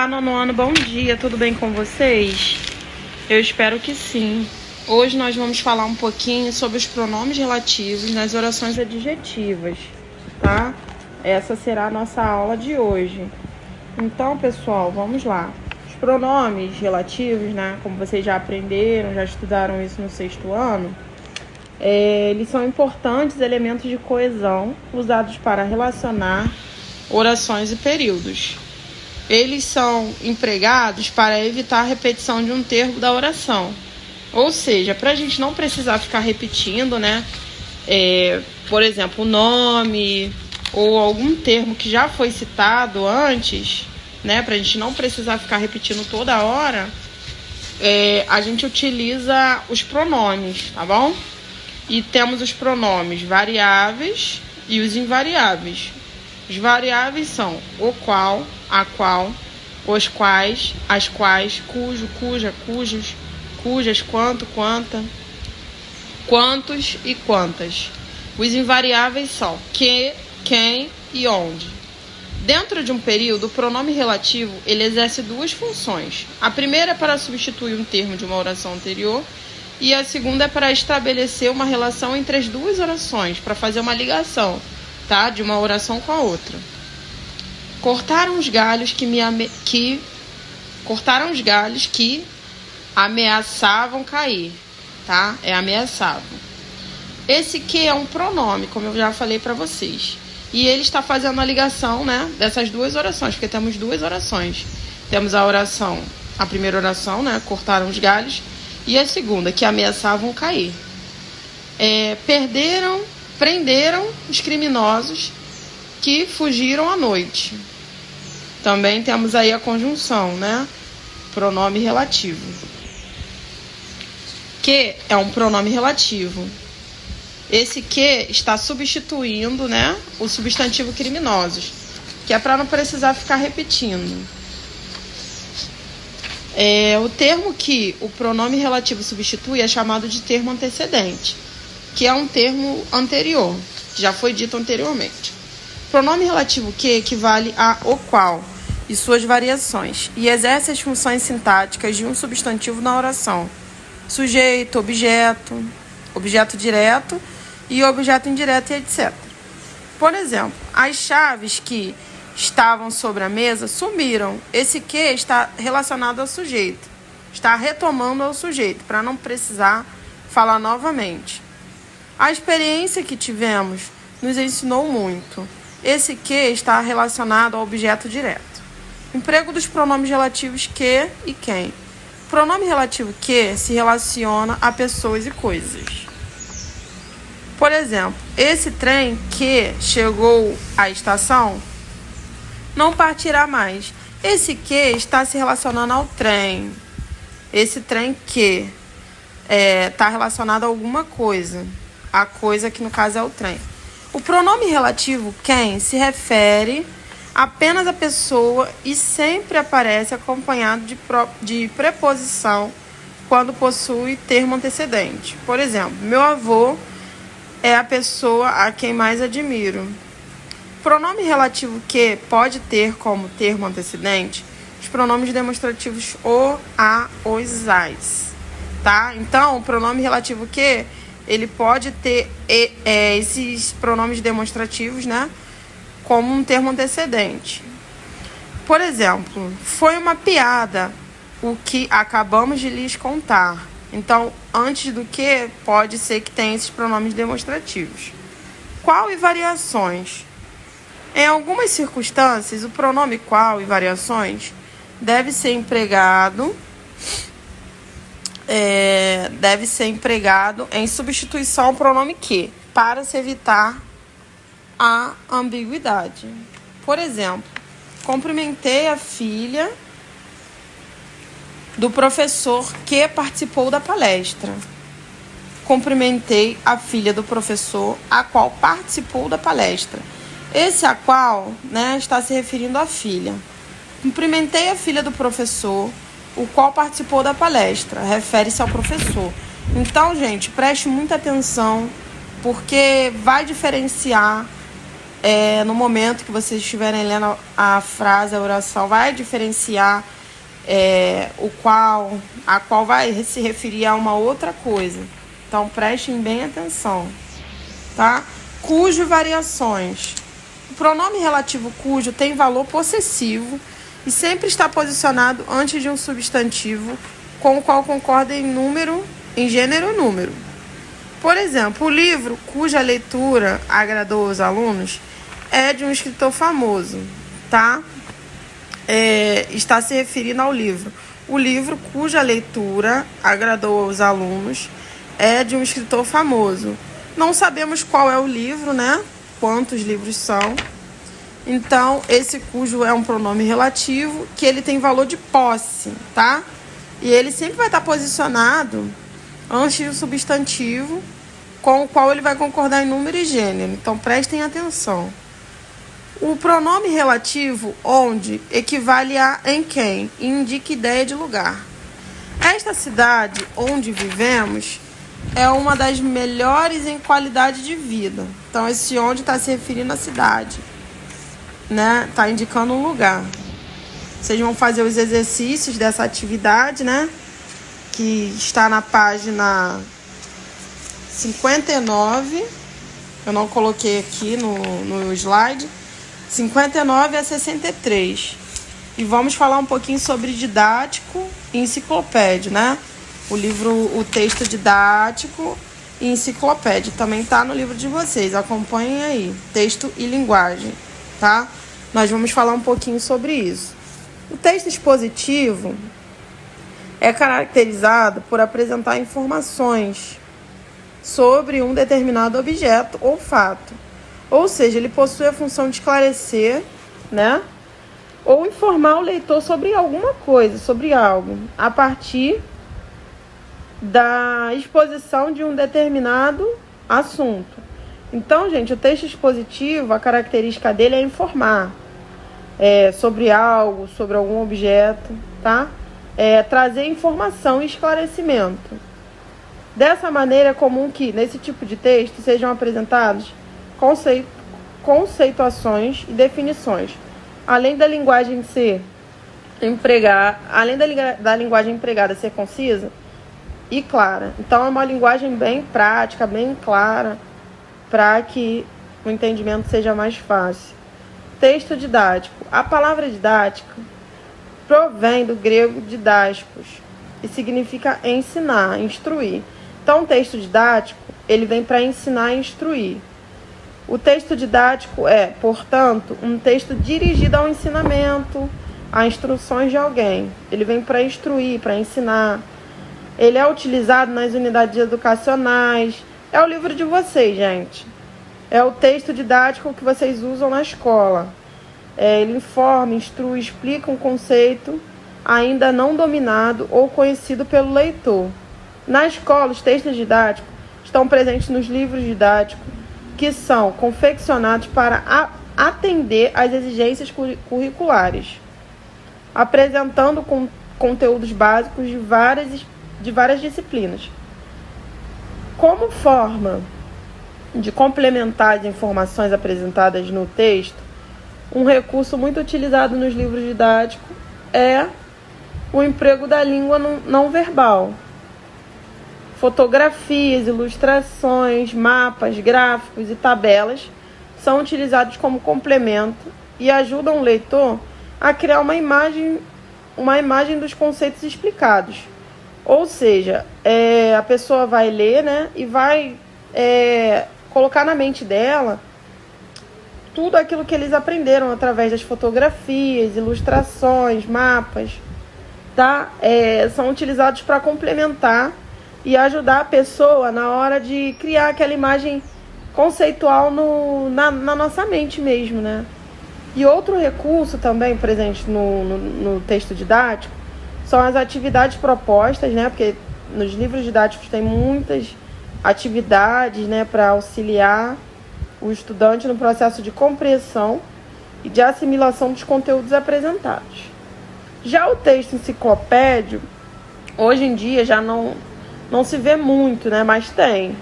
Olá, nono ano, bom dia, tudo bem com vocês? Eu espero que sim. Hoje nós vamos falar um pouquinho sobre os pronomes relativos nas orações adjetivas, tá? Essa será a nossa aula de hoje. Então, pessoal, vamos lá. Os pronomes relativos, né? Como vocês já aprenderam, já estudaram isso no 6º ano, eles são importantes elementos de coesão usados para relacionar orações e períodos. Eles são empregados para evitar a repetição de um termo da oração. Ou seja, para a gente não precisar ficar repetindo, né? Por exemplo, o nome ou algum termo que já foi citado antes, né? Para a gente não precisar ficar repetindo toda hora, a gente utiliza os pronomes, tá bom? E temos os pronomes variáveis e os invariáveis. Os variáveis são o qual, a qual, os quais, as quais, cujo, cuja, cujos, cujas, quanto, quanta, quantos e quantas. Os invariáveis são que, quem e onde. Dentro de um período, o pronome relativo ele exerce duas funções. A primeira é para substituir um termo de uma oração anterior e a segunda é para estabelecer uma relação entre as duas orações, para fazer uma ligação, tá? De uma oração com a outra. Cortaram os galhos que ameaçavam cair, tá? Ameaçavam. Esse que é um pronome, como eu já falei para vocês. E ele está fazendo a ligação, né, dessas duas orações, porque temos duas orações. Temos a primeira oração, né, cortaram os galhos, e a segunda, que ameaçavam cair. Prenderam os criminosos que fugiram à noite. Também temos aí a conjunção, né? Pronome relativo. Que é um pronome relativo. Esse que está substituindo, né, o substantivo criminosos, que é para não precisar ficar repetindo. O termo que o pronome relativo substitui é chamado de termo antecedente, que é um termo anterior, que já foi dito anteriormente. Pronome relativo que equivale a o qual e suas variações, e exerce as funções sintáticas de um substantivo na oração: sujeito, objeto, objeto direto e objeto indireto, e etc. Por exemplo, as chaves que estavam sobre a mesa sumiram. Esse que está relacionado ao sujeito, está retomando ao sujeito, para não precisar falar novamente. A experiência que tivemos nos ensinou muito. Esse que está relacionado ao objeto direto. Emprego dos pronomes relativos que e quem. O pronome relativo que se relaciona a pessoas e coisas. Por exemplo, esse trem que chegou à estação não partirá mais. Esse que está se relacionando ao trem. Esse trem que está relacionado a alguma coisa. A coisa que no caso é o trem. O pronome relativo quem se refere apenas à pessoa e sempre aparece acompanhado de preposição quando possui termo antecedente. Por exemplo, meu avô é a pessoa a quem mais admiro. Pronome relativo que pode ter como termo antecedente os pronomes demonstrativos o, a, os, as. Tá? Então, o pronome relativo que ele pode ter esses pronomes demonstrativos, né, como um termo antecedente. Por exemplo, foi uma piada o que acabamos de lhes contar. Então, antes do que, pode ser que tenha esses pronomes demonstrativos. Qual e variações? Em algumas circunstâncias, o pronome qual e variações deve ser empregado em substituição ao pronome que, para se evitar a ambiguidade. Por exemplo, cumprimentei a filha do professor que participou da palestra. Cumprimentei a filha do professor a qual participou da palestra. Esse a qual, né, está se referindo à filha. Cumprimentei a filha do professor, o qual participou da palestra. Refere-se ao professor. Então, gente, preste muita atenção, porque vai diferenciar no momento que vocês estiverem lendo a frase, a oração, vai diferenciar a qual vai se referir a uma outra coisa. Então, prestem bem atenção, tá? Cujo variações. O pronome relativo cujo tem valor possessivo e sempre está posicionado antes de um substantivo com o qual concorda em gênero e número. Por exemplo, o livro cuja leitura agradou aos alunos é de um escritor famoso, tá? Está se referindo ao livro. O livro cuja leitura agradou aos alunos é de um escritor famoso. Não sabemos qual é o livro, né? Quantos livros são. Então, esse cujo é um pronome relativo que ele tem valor de posse, tá? E ele sempre vai estar posicionado antes do substantivo com o qual ele vai concordar em número e gênero. Então, prestem atenção. O pronome relativo onde equivale a em quem e indica ideia de lugar. Esta cidade onde vivemos é uma das melhores em qualidade de vida. Então, esse onde está se referindo à cidade, né? Está indicando um lugar. Vocês vão fazer os exercícios dessa atividade, né? Que está na página 59. Eu não coloquei aqui no slide. 59 a 63. E vamos falar um pouquinho sobre didático e enciclopédia, né? O texto didático e enciclopédia também está no livro de vocês. Acompanhem aí. Texto e linguagem, tá? Nós vamos falar um pouquinho sobre isso. O texto expositivo é caracterizado por apresentar informações sobre um determinado objeto ou fato. Ou seja, ele possui a função de esclarecer, né? Ou informar o leitor sobre alguma coisa, sobre algo, a partir da exposição de um determinado assunto. Então, gente, o texto expositivo, a característica dele é informar sobre algo, sobre algum objeto, tá? Trazer informação e esclarecimento. Dessa maneira, é comum que, nesse tipo de texto, sejam apresentados conceituações e definições, além da linguagem da linguagem empregada ser concisa e clara. Então, é uma linguagem bem prática, bem clara, para que o entendimento seja mais fácil. Texto didático. A palavra didática provém do grego didáticos e significa ensinar, instruir. Então, o texto didático, ele vem para ensinar e instruir. O texto didático é, portanto, um texto dirigido ao ensinamento, a instruções de alguém. Ele vem para instruir, para ensinar. Ele é utilizado nas unidades educacionais. É o livro de vocês, gente. É o texto didático que vocês usam na escola. Ele informa, instrui, explica um conceito ainda não dominado ou conhecido pelo leitor. Na escola, os textos didáticos estão presentes nos livros didáticos, que são confeccionados para atender às exigências curriculares, apresentando conteúdos básicos de várias disciplinas. Como forma de complementar as informações apresentadas no texto, um recurso muito utilizado nos livros didáticos é o emprego da língua não verbal. Fotografias, ilustrações, mapas, gráficos e tabelas são utilizados como complemento e ajudam o leitor a criar uma imagem dos conceitos explicados. Ou seja, a pessoa vai ler, né, e vai colocar na mente dela tudo aquilo que eles aprenderam através das fotografias, ilustrações, mapas, tá? São utilizados para complementar e ajudar a pessoa na hora de criar aquela imagem conceitual na nossa mente mesmo, né? E outro recurso também presente no texto didático são as atividades propostas, né? Porque nos livros didáticos tem muitas atividades, né, para auxiliar o estudante no processo de compreensão e de assimilação dos conteúdos apresentados. Já o texto enciclopédio, hoje em dia já não se vê muito, né? Mas tem.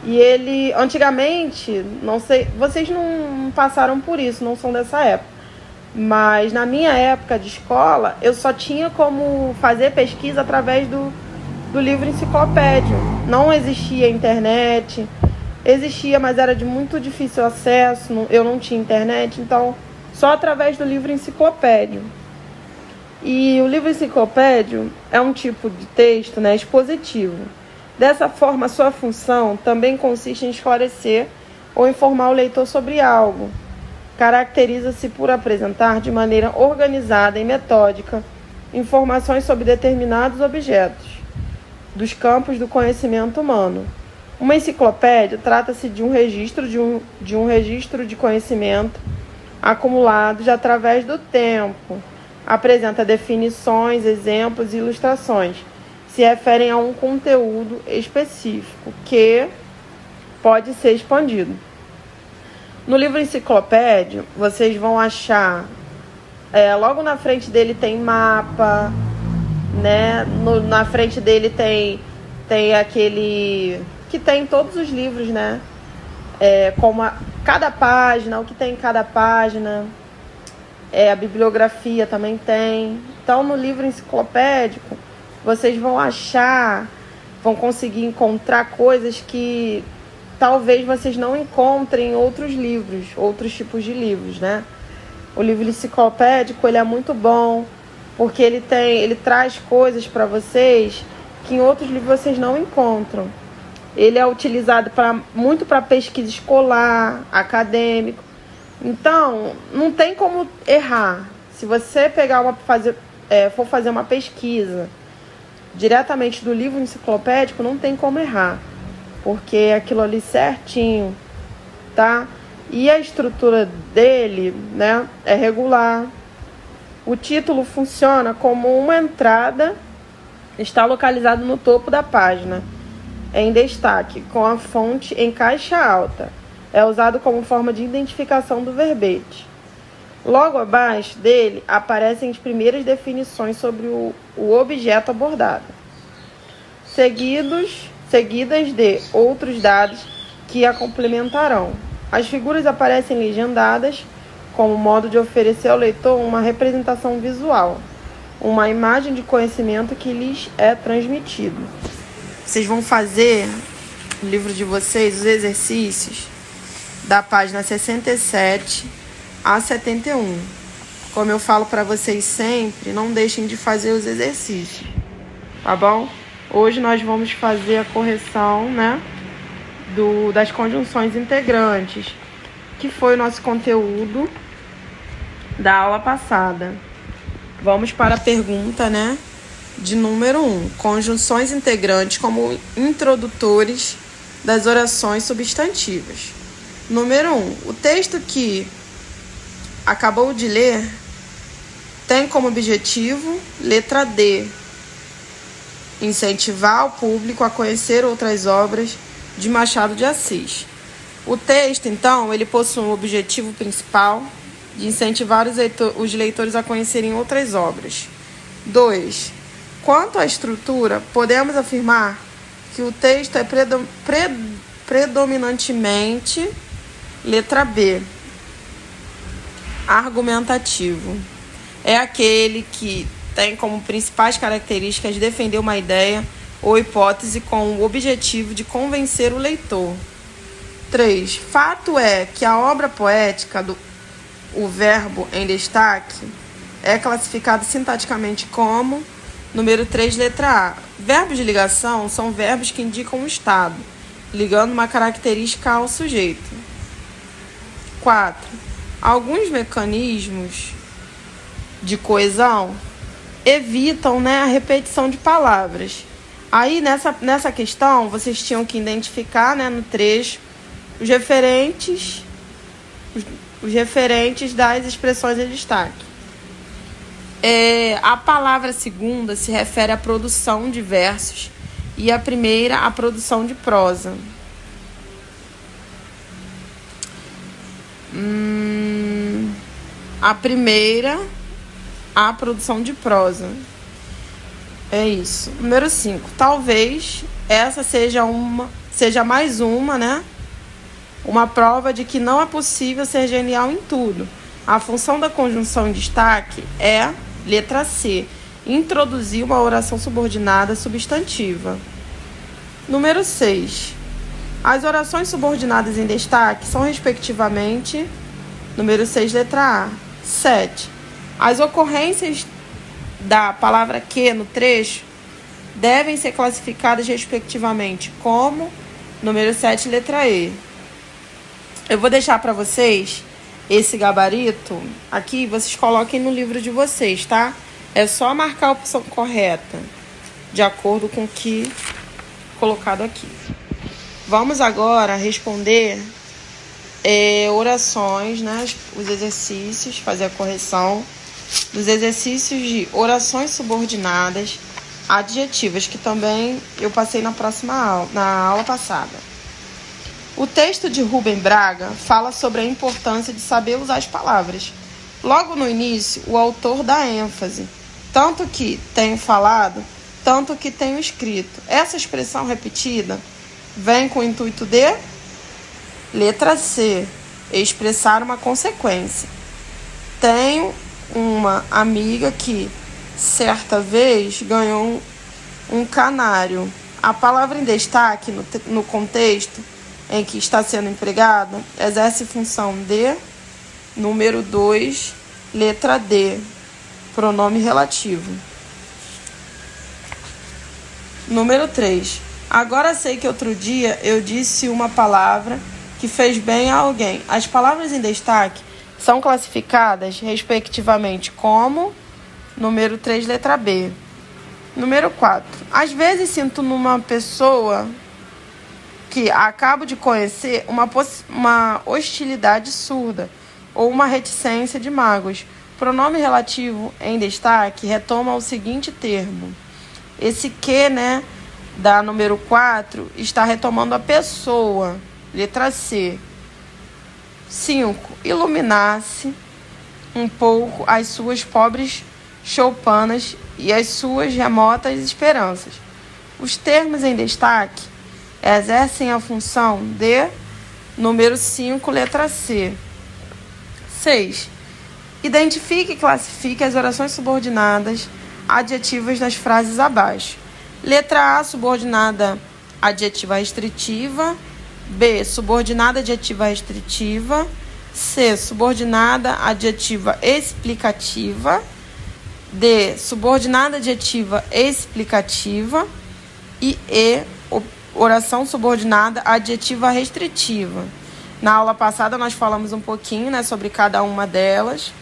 E ele, antigamente, não sei, vocês não passaram por isso, não são dessa época. Mas na minha época de escola, eu só tinha como fazer pesquisa através do livro enciclopédio. Não existia internet, existia, mas era de muito difícil acesso, eu não tinha internet, então só através do livro enciclopédio. E o livro enciclopédio é um tipo de texto, né, expositivo. Dessa forma, sua função também consiste em esclarecer ou informar o leitor sobre algo. Caracteriza-se por apresentar de maneira organizada e metódica informações sobre determinados objetos dos campos do conhecimento humano. Uma enciclopédia trata-se de um registro de um registro de conhecimento acumulados através do tempo. Apresenta definições, exemplos e ilustrações. Se referem a um conteúdo específico que pode ser expandido. No livro enciclopédio, vocês vão achar, logo na frente dele tem mapa, né? Na frente dele tem aquele que tem em todos os livros, né? Como cada página, o que tem em cada página. A bibliografia também tem. Então, no livro enciclopédico, vocês vão conseguir encontrar coisas que talvez vocês não encontrem em outros livros, outros tipos de livros, né? O livro enciclopédico, ele é muito bom, porque ele traz coisas para vocês que em outros livros vocês não encontram. Ele é utilizado muito para pesquisa escolar, acadêmico. Então, não tem como errar. Se você for fazer uma pesquisa diretamente do livro enciclopédico, não tem como errar, porque é aquilo ali certinho, tá? E a estrutura dele, né, é regular. O título funciona como uma entrada, está localizado no topo da página, em destaque, com a fonte em caixa alta. É usado como forma de identificação do verbete. Logo abaixo dele aparecem as primeiras definições sobre o objeto abordado, seguidas de outros dados que a complementarão. As figuras aparecem legendadas como modo de oferecer ao leitor uma representação visual, uma imagem de conhecimento que lhes é transmitido. Vocês vão fazer no livro de vocês os exercícios da página 67 a 71. Como eu falo para vocês sempre, não deixem de fazer os exercícios, tá bom? Hoje nós vamos fazer a correção, né, das conjunções integrantes, que foi o nosso conteúdo da aula passada. Vamos para a pergunta, né, de número 1. Conjunções integrantes como introdutores das orações substantivas. Número 1. O texto que acabou de ler tem como objetivo, letra D, incentivar o público a conhecer outras obras de Machado de Assis. O texto, então, ele possui um objetivo principal de incentivar os leitores a conhecerem outras obras. 2. Quanto à estrutura, podemos afirmar que o texto é predominantemente, letra B, argumentativo. É aquele que tem como principais características defender uma ideia ou hipótese com o objetivo de convencer o leitor. 3. Fato é que a obra poética o verbo em destaque é classificado sintaticamente como número 3, letra A. Verbos de ligação são verbos que indicam um estado, ligando uma característica ao sujeito. 4. Alguns mecanismos de coesão evitam, né, a repetição de palavras. Aí, nessa questão, vocês tinham que identificar, né, no trecho, os referentes das expressões de destaque. A palavra segunda se refere à produção de versos e a primeira à produção de prosa. A primeira à produção de prosa. É isso. Número 5. Talvez essa seja seja mais uma, né? Uma prova de que não é possível ser genial em tudo. A função da conjunção em destaque é, letra C, introduzir uma oração subordinada substantiva. Número 6. As orações subordinadas em destaque são, respectivamente, número 6, letra A. 7. As ocorrências da palavra que no trecho devem ser classificadas, respectivamente, como, número 7, letra E. Eu vou deixar para vocês esse gabarito aqui, vocês coloquem no livro de vocês, tá? É só marcar a opção correta, de acordo com o que colocado aqui. Vamos agora responder orações, né? Os exercícios, fazer a correção dos exercícios de orações subordinadas adjetivas, que também eu passei na aula passada. O texto de Rubem Braga fala sobre a importância de saber usar as palavras. Logo no início, o autor dá ênfase, tanto que tenho falado, tanto que tenho escrito. Essa expressão repetida vem com o intuito de, letra C, expressar uma consequência. Tenho uma amiga que, certa vez, ganhou um canário. A palavra em destaque, no contexto em que está sendo empregada, exerce função de, número 2, letra D, pronome relativo. Número 3. Agora sei que outro dia eu disse uma palavra que fez bem a alguém. As palavras em destaque são classificadas, respectivamente, como, número 3, letra B. Número 4. Às vezes sinto numa pessoa que acabo de conhecer uma hostilidade surda ou uma reticência de mágoas. Pronome relativo em destaque retoma o seguinte termo. Esse que, né, da número 4, está retomando a pessoa. Letra C. 5. Iluminasse um pouco as suas pobres choupanas e as suas remotas esperanças. Os termos em destaque exercem a função de, número 5, letra C. 6. Identifique e classifique as orações subordinadas adjetivas nas frases abaixo. Letra A, subordinada adjetiva restritiva. B, subordinada adjetiva restritiva. C, subordinada adjetiva explicativa. D, subordinada adjetiva explicativa. E E, oração subordinada adjetiva restritiva. Na aula passada nós falamos um pouquinho, né, sobre cada uma delas.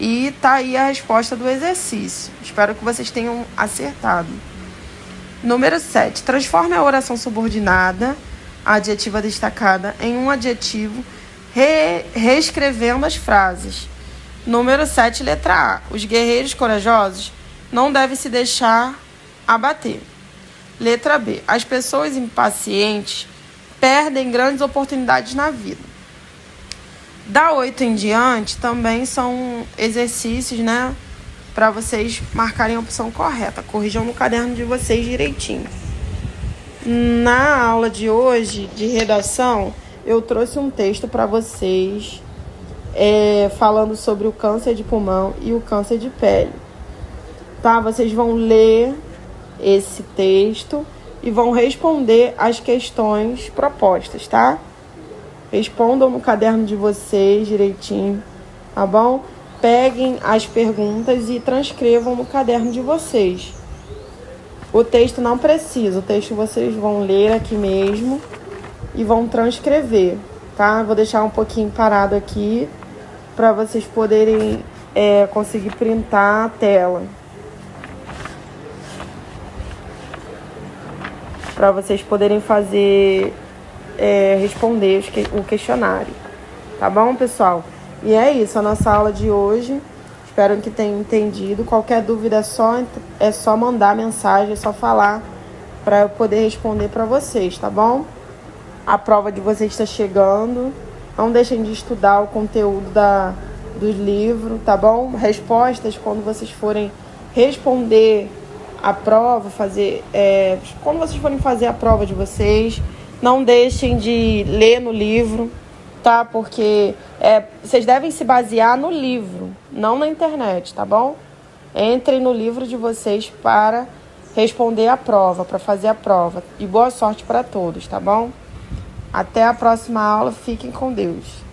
E tá aí a resposta do exercício. Espero que vocês tenham acertado. Número 7. Transforme a oração subordinada adjetiva destacada em um adjetivo reescrevendo as frases. Número 7, letra A. Os guerreiros corajosos não devem se deixar abater. Letra B. As pessoas impacientes perdem grandes oportunidades na vida. Da 8 em diante também são exercícios, né, para vocês marcarem a opção correta. Corrijam no caderno de vocês direitinho. Na aula de hoje, de redação, eu trouxe um texto para vocês falando sobre o câncer de pulmão e o câncer de pele. Tá? Vocês vão ler esse texto e vão responder as questões propostas, tá? Respondam no caderno de vocês direitinho, tá bom? Peguem as perguntas e transcrevam no caderno de vocês. O texto não precisa, o texto vocês vão ler aqui mesmo e vão transcrever, tá? Vou deixar um pouquinho parado aqui para vocês poderem conseguir printar a tela. Para vocês poderem fazer, responder o questionário. Tá bom, pessoal? E é isso, a nossa aula de hoje. Espero que tenham entendido. Qualquer dúvida é só mandar mensagem, é só falar para eu poder responder para vocês, tá bom? A prova de vocês está chegando. Não deixem de estudar o conteúdo do livro, tá bom? Respostas quando vocês forem responder a prova, quando vocês forem fazer a prova de vocês, Não deixem de ler no livro, tá? Porque vocês devem se basear no livro, não na internet, tá bom? Entrem no livro de vocês para responder a prova, para fazer a prova. E boa sorte para todos, tá bom? Até a próxima aula. Fiquem com Deus.